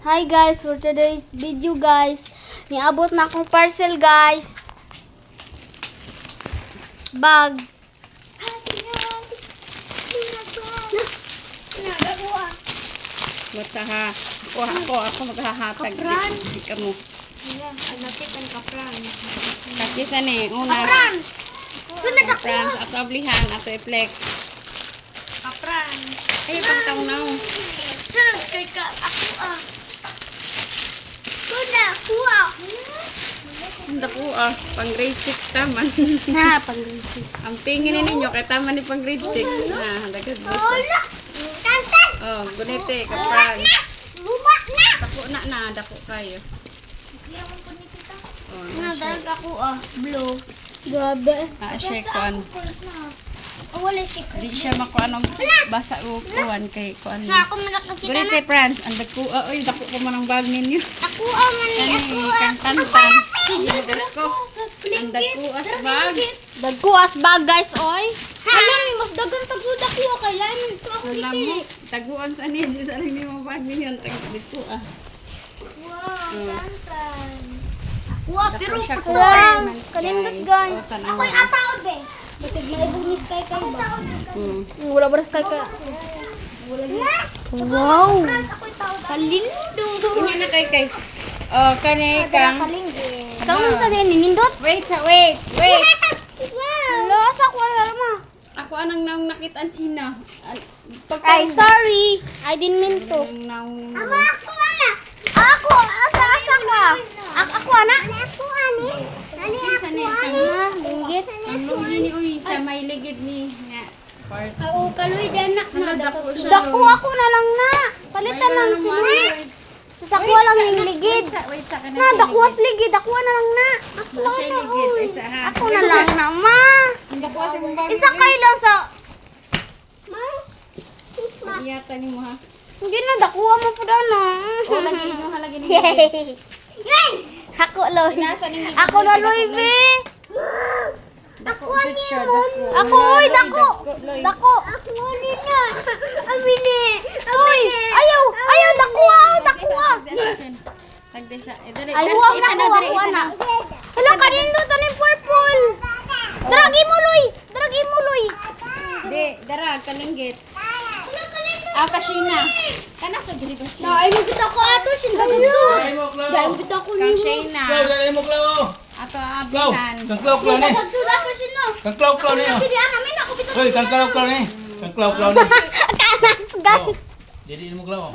Hi guys, for today's video guys, niabot na akong parcel guys. Bag. Basta ha. Ako maghahatag. Kapran. Hindi ka mo. Anapit ang kapran. Kasi sa ni, una. Kapran! Sunod ako. Kapran. Ato ablihan. Ato i-flex. Kapran. Ay, pagtawnaw. Sunod kay ka. Ako ah. Sunod ako ah. Ang dako pang grade 6 taman. Na, pang grade 6. Ang tingin ninyo, kay taman ni pang grade 6. Dagad mo. Hola! Kantan! Oh, gunite, kapran. Luma na! Dako kayo. Oh, Nadalag ako ah. Blue. Grabe. shake-on. Oh, wala si Di siya makuanog basa o kuwan kay kuan. Na ako malakakita na. Gunite, Franz. Ang dako. Oy, dako ko man ang bag ninyo. Ako ah, mani. Kani kang tantan. Dako. Ang dako as bag. Dagko as bag guys, oy. Alam ni mas dagan tagsuda ko kay lain to ako Alam dito. mo, taguan sa niya. Di sa lang ni mo bag ninyo. Dako Wow, tantan. Wow, pero siya puto. kuwan. Kalindot guys. O, tanawa. Ako yung ataod eh. Batig na ibog ni Sky Kai ba? Wala ba Sky Kai? Wow. Kalindot. Kanya na kay. Oh, kani kang. Saan sa din nindot? Wait. Wow. Asa ko alarma. Ako anang naong nakita ang China. Ay, sorry. I didn't mean to. Ama, Ako ana. Ako asa ka. Ako ana. Ako ani. Ani ako ani. Linggit. Ang lugi ni uy sa may ligid ni nga. Part. Oo, kaloy danak Hala, dako siya. Dako ako na lang na. Palitan lang sila. Sa ako lang yung ligid. Wait sa kanila. Na, dakuwas ligid. Ako na lang na. Wala siya ligid. Isa ha. Ako na lang na, ma. Ang dako sa mong bag. Isa kayo lang sa... Iyata ni mo ha. Hindi na, dakuha mo pa daw na. O lagi niyo halagi ni. Ako, Loy. Nasa ni. Ako na, Loy, be. Dako ni mo. Ako, oy, dako. Dako. Ako, ni na. Amini. Oy, ayaw. Ayaw, dakuha. Dakuha. Tagdesa. Ay, huwag na ko. Ako na. Hala, kanindo. Tanim purple. Daragi mo, Loy. Daragi mo, Loy. Di, darag kalinggit. Kasina. Kana sa diri ba siya? Ay, nagkita ko ato. Sindagan so. Dahil kita ko Kang ni mo. Shayna. Dali mo klaw. Ato Klaw. abihan. Kang klaw klaw ni. Nagsuda ko sino. Kang klaw klaw ni. Pili namin ako bitaw. Hoy, kang klaw klaw ni. Kang klaw klaw ni. Kanas, guys. Jadi mo klaw.